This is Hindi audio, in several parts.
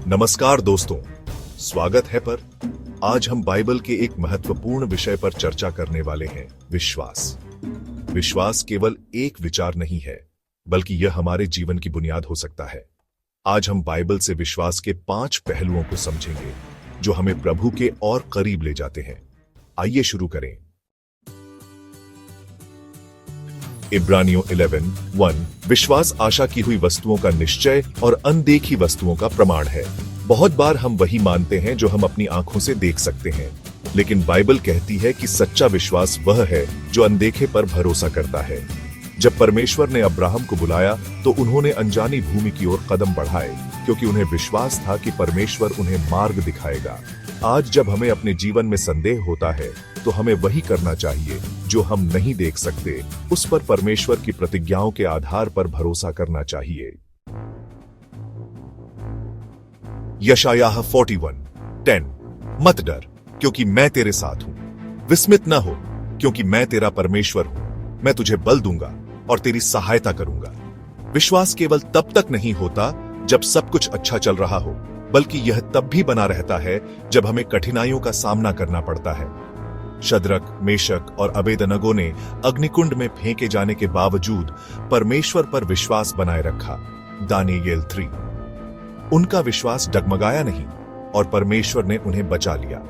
नमस्कार दोस्तों, स्वागत है। पर आज हम बाइबल के एक महत्वपूर्ण विषय पर चर्चा करने वाले हैं, विश्वास। विश्वास केवल एक विचार नहीं है, बल्कि यह हमारे जीवन की बुनियाद हो सकता है। आज हम बाइबल से विश्वास के 5 पहलुओं को समझेंगे, जो हमें प्रभु के और करीब ले जाते हैं। आइए शुरू करें। इब्रानियों 11:1 विश्वास आशा की हुई वस्तुओं का निश्चय और अनदेखी वस्तुओं का प्रमाण है। बहुत बार हम वही मानते हैं जो हम अपनी आंखों से देख सकते हैं, लेकिन बाइबल कहती है कि सच्चा विश्वास वह है जो अनदेखे पर भरोसा करता है। जब परमेश्वर ने अब्राहम को बुलाया तो उन्होंने अनजानी भूमि की ओर कदम बढ़ाए, क्योंकि उन्हें विश्वास था कि परमेश्वर उन्हें मार्ग दिखाएगा। आज जब हमें अपने जीवन में संदेह होता है, तो हमें वही करना चाहिए जो हम नहीं देख सकते। उस पर परमेश्वर की प्रतिज्ञाओं के आधार पर भरोसा करना चाहिए। यशायाह 41:10 मत डर, क्योंकि मैं तेरे साथ हूं। विस्मित न हो, क्योंकि मैं तेरा परमेश्वर हूं। मैं तुझे बल दूंगा और तेरी सहायता करूंगा। विश्वास केवल तब तक नहीं होता जब सब कुछ अच्छा चल रहा हो, बल्कि यह तब भी बना रहता है जब हमें कठिनाइयों का सामना करना पड़ता है। शद्रक, मेशक और अबेदनगो ने अग्निकुंड में फेंके जाने के बावजूद परमेश्वर पर विश्वास बनाए रखा। दानियेल 3। उनका विश्वास डगमगाया नहीं और परमेश्वर ने उन्हें बचा लिया।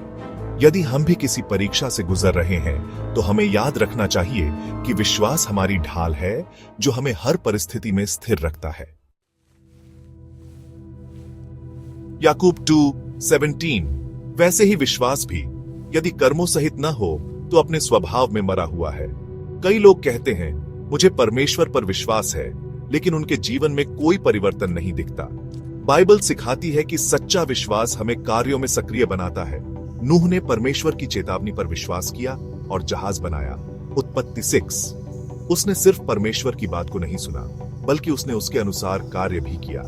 यदि हम भी किसी परीक्षा से गुजर रहे हैं, तो हमें याद रखना चाहिए कि विश्वास हमारी ढाल है, जो हमें हर परिस्थिति में स्थिर रखता है। याकूब 2:17 वैसे ही विश्वास भी, यदि कर्मों सहित न हो, तो अपने स्वभाव में मरा हुआ है। कई लोग कहते हैं, मुझे परमेश्वर पर विश्वास है, लेकिन उनके जीवन में कोई परिवर्तन नहीं दिखता। बाइबल सिखाती है कि सच्चा विश्वास हमें कार्यों में सक्रिय बनाता है। नूह ने परमेश्वर की चेतावनी पर विश्वास किया और जहाज बनाया। उत्पत्ति 6। उसने सिर्फ परमेश्वर की बात को नहीं सुना, बल्कि उसने उसके अनुसार कार्य भी किया।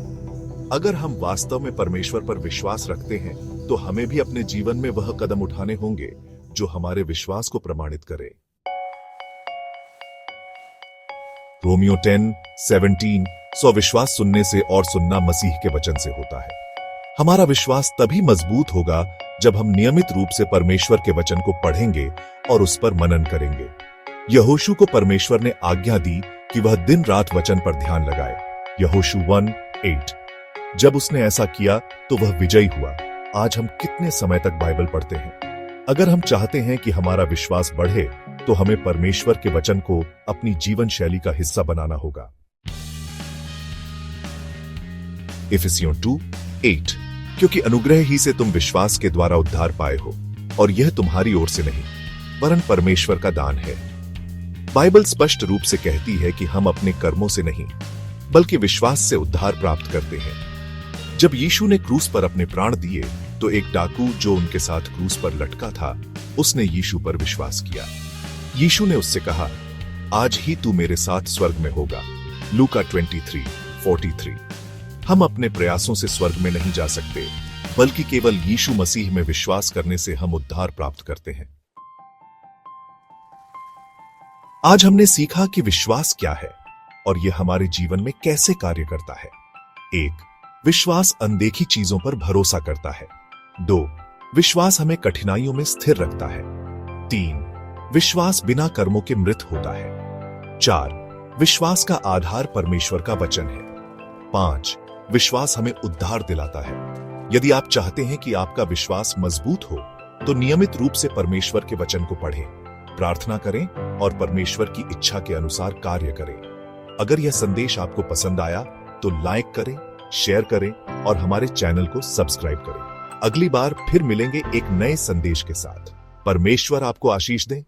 अगर हम वास्तव में परमेश्वर पर विश्वास रखते हैं, तो हमें भी अपने जीवन में वह कदम उठाने होंगे जो हमारे विश्वास को प्रमाणित करे। रोमियो 10:17 सो विश्वास सुनने से और सुनना मसीह के वचन से होता है। हमारा विश्वास तभी मजबूत होगा जब हम नियमित रूप से परमेश्वर के वचन को पढ़ेंगे और उस पर मनन करेंगे। यहोशू को परमेश्वर ने आज्ञा दी कि वह दिन रात वचन पर ध्यान लगाए। यहोशू 1:8। जब उसने ऐसा किया तो वह विजयी हुआ। आज हम कितने समय तक बाइबल पढ़ते हैं? अगर हम चाहते हैं कि हमारा विश्वास बढ़े, तो हमें परमेश्वर के वचन को अपनी जीवन शैली का हिस्सा बनाना होगा। इफिसियों 2:8 क्योंकि अनुग्रह ही से तुम विश्वास के द्वारा उद्धार पाए हो, और यह तुम्हारी ओर से नहीं, वरन परमेश्वर का दान है। बाइबल स्पष्ट रूप से कहती है कि हम अपने कर्मों से नहीं, बल्कि विश्वास से उद्धार प्राप्त करते हैं। जब यीशु ने क्रूस पर अपने प्राण दिए, तो एक डाकू जो उनके साथ क्रूस पर लटका था, उसने यीशु पर विश्वास किया। यीशु ने उससे कहा, आज ही तू मेरे साथ स्वर्ग में होगा। लूका 23:43। हम अपने प्रयासों से स्वर्ग में नहीं जा सकते, बल्कि केवल यीशु मसीह में विश्वास करने से हम उद्धार प्राप्त करते हैं। आज हमने सीखा कि विश्वास क्या है और यह हमारे जीवन में कैसे कार्य करता है। 1. विश्वास अनदेखी चीजों पर भरोसा करता है। 2. विश्वास हमें कठिनाइयों में स्थिर रखता है। 3. विश्वास बिना कर्मों के मृत होता है। 4. विश्वास का आधार परमेश्वर का वचन है। 5. विश्वास हमें उद्धार दिलाता है। यदि आप चाहते हैं कि आपका विश्वास मजबूत हो, तो नियमित रूप से परमेश्वर के वचन को पढ़ें, प्रार्थना करें और परमेश्वर की इच्छा के अनुसार कार्य करें। अगर यह संदेश आपको पसंद आया, तो लाइक करें, शेयर करें और हमारे चैनल को सब्सक्राइब करें। अगली बार फिर मिलेंगे एक नए संदेश के साथ। परमेश्वर आपको आशीष दे।